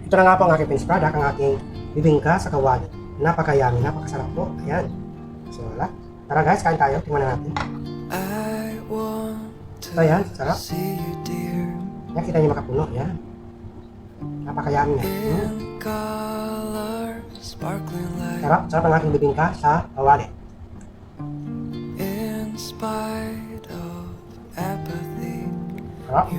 Ito na nga po ang aking finished product, ang aking bibingka sa kawali. Napakayami, napakasarap po. Ayan. So wala. Tara guys, kain tayo. Tingnan na natin. So ayan, sarap. Yan, kita niyo macapuno. Ayan. Napakayami na. Sarap, sarap ang aking bibingka sa kawali. Sarap.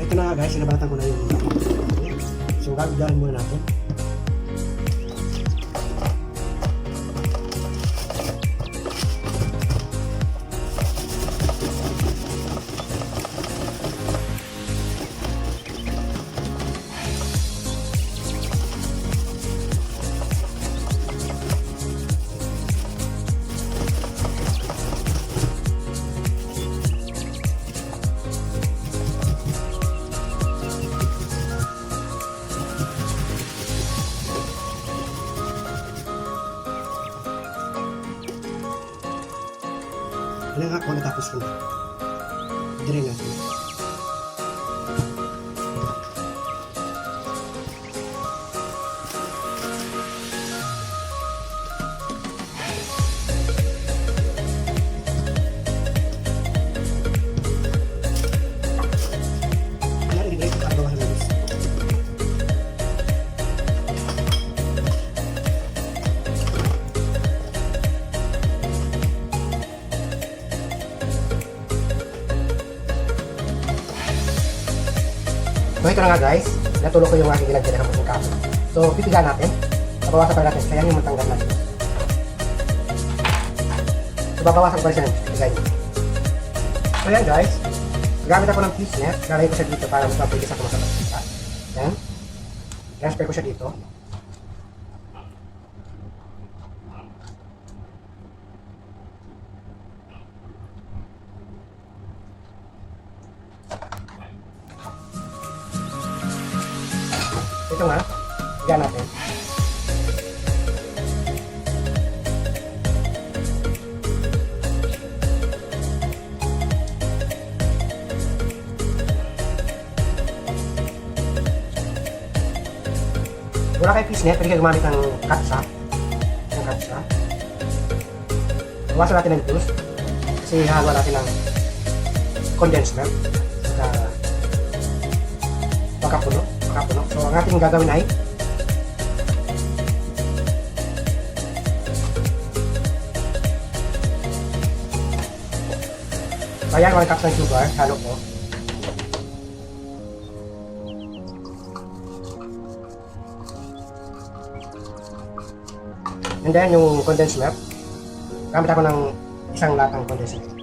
Ito na nga guys, sinabalatan ko na yung so gagawin muna natin. Ilang ako natapos ko na. Dire natin. Ayan, i-grate ko para bawasan ng gusto. So ito na nga guys, natulog ko yung aking ginagyan ng pusong kaso. So pipiga natin, babawasan pa natin, kaya yung matanggal natin. So babawasan pa rin siya ng pipigay. So yan guys, gamit ako ng fishnet, lalagay ko siya dito para mas mabilis ako masabag. Yan, transfer ko siya dito. Ito nga, higa natin. Wala kayo fishnet, pwede kayo gumamit ng katsa. Ng katsa. Iwasan natin ng juice. Kasi halo natin ng condensed milk. Saka macapuno. So ang ating gagawin ay ayan, 1 cup ng sugar, halo ko. And then yung condensed milk, gamit ako ng isang latang condensed milk.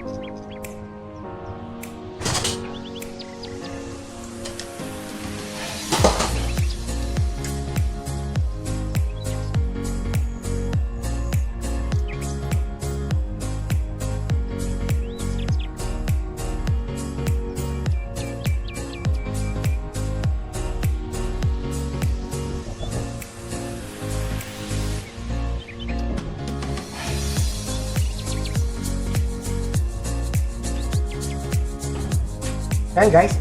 Ayan guys,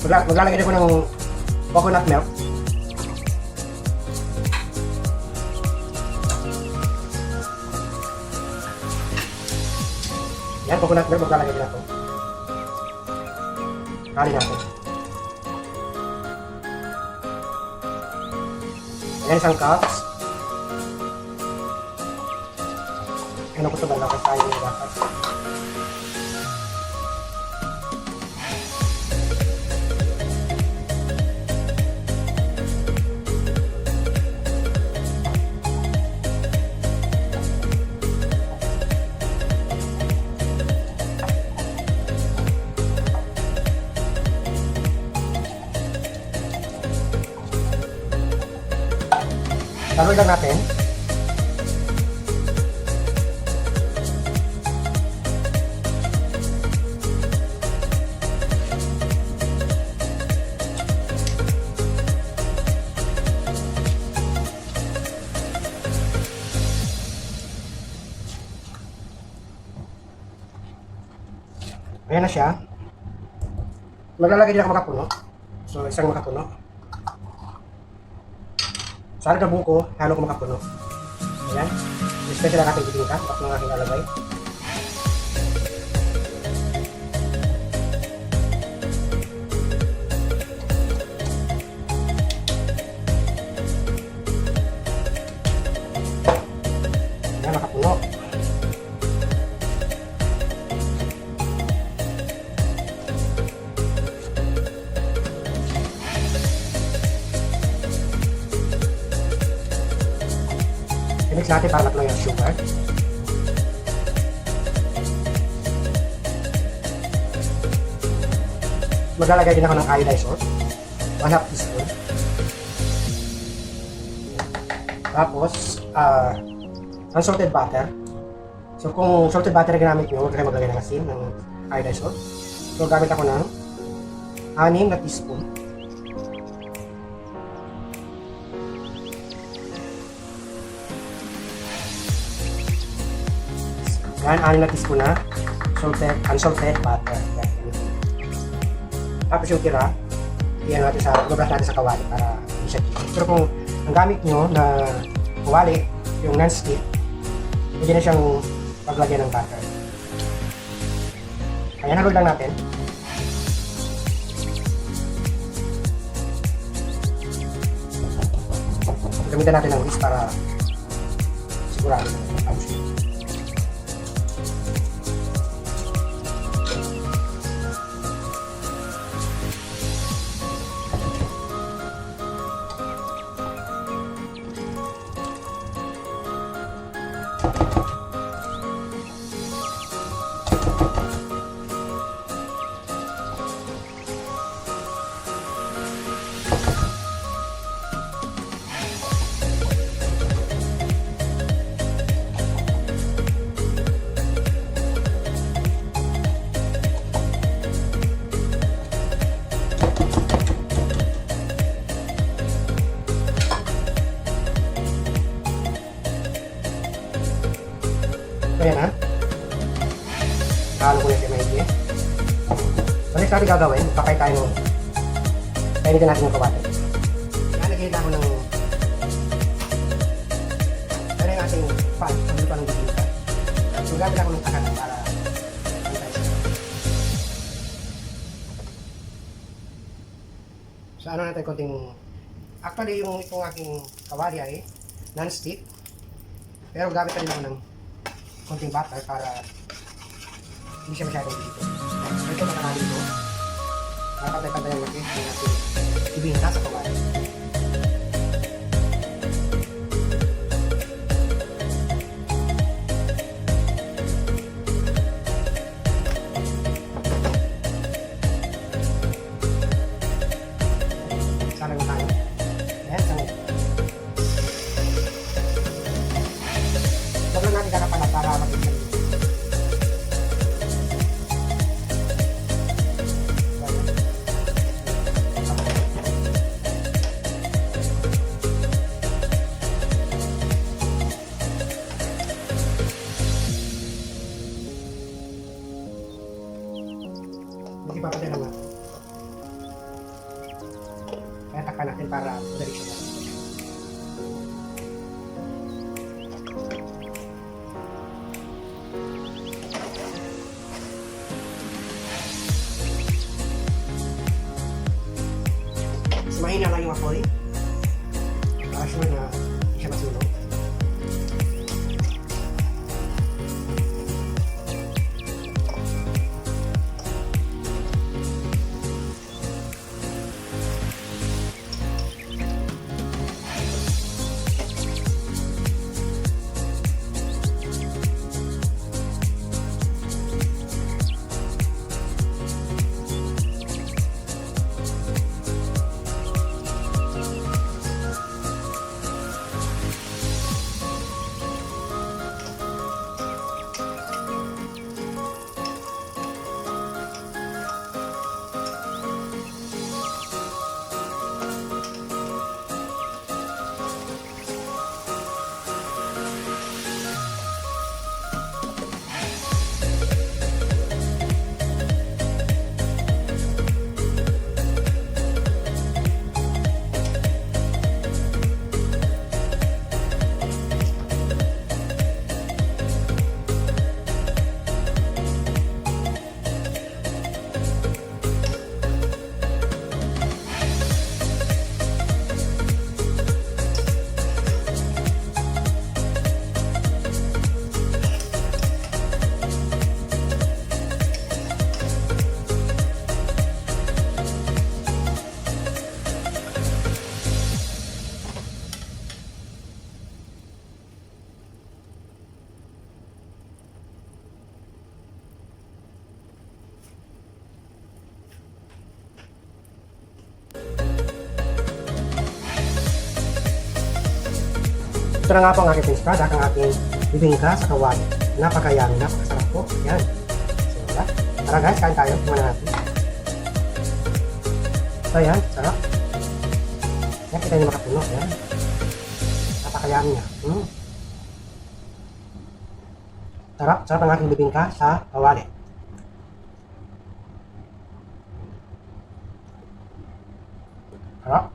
maglalagay din ko ng coconut milk. Yan, coconut milk maglalagay din ako. Kali natin. Ayan, isang cups. Ano ko ito ba lang tayo yung dapat. Taruin lang natin. Ayan na siya. Maglalagay din ako makapuno. So, isang makapuno. Sa gabong ko, halo ko makapuno. Ayan. Special na natin bibingka. Bakit mga aking lalagay. Ayan, makapuno. I-mix natin para matlo yung sugar. Maglalagay din ako ng iodized salt. 1/2 teaspoon. Tapos, unsalted butter. So, kung salted butter na ginamit nyo, huwag kayo maglagay ng asin ng iodized salt. So, gamit ako ng 6 na teaspoon. Yan, 6 na teaspoon na unsalted butter. Yan. Tapos yung tira, iyan natin ibabras natin sa kawali para hindi siya chicken. Pero kung ang gamit nyo na kawali, yung non-stick, pwede na siyang paglagyan ng butter. Ayan, halog lang natin. Gamitan natin ng whisk para sigurado na tapos yun. Ayan ha. Halo ko na siya maigi. So next natin gagawin, pakay tayo ng painitin natin yung kawali. Nalagay na ako ng ano yung ating pan, pagluto ng bibingka. So gamit ako ng takan para antay siya. So ano natin konting, actually yung itong aking kawali ay non-stick. Pero gamit na rin ako ng konting butter para hindi siya masyadong dito. So ito nakalali ito. Pantay-pantay ang laki ng ating bibingka sa kawali. Sana na tayo. Ayan, sangit. Huwag lang natin kakapalat para mag-isip. Ito na nga po ang aking finished product, ang aking bibingka sa kawali. Napakayami, napakasarap po. Yan. So, diba? Tara guys, kain tayo. Tingnan natin. So, yan. Sarap. Yan, kita niyo makapuno. Yan. Napakayami niya. Sarap. Sarap ang aking bibingka sa kawali. Sarap.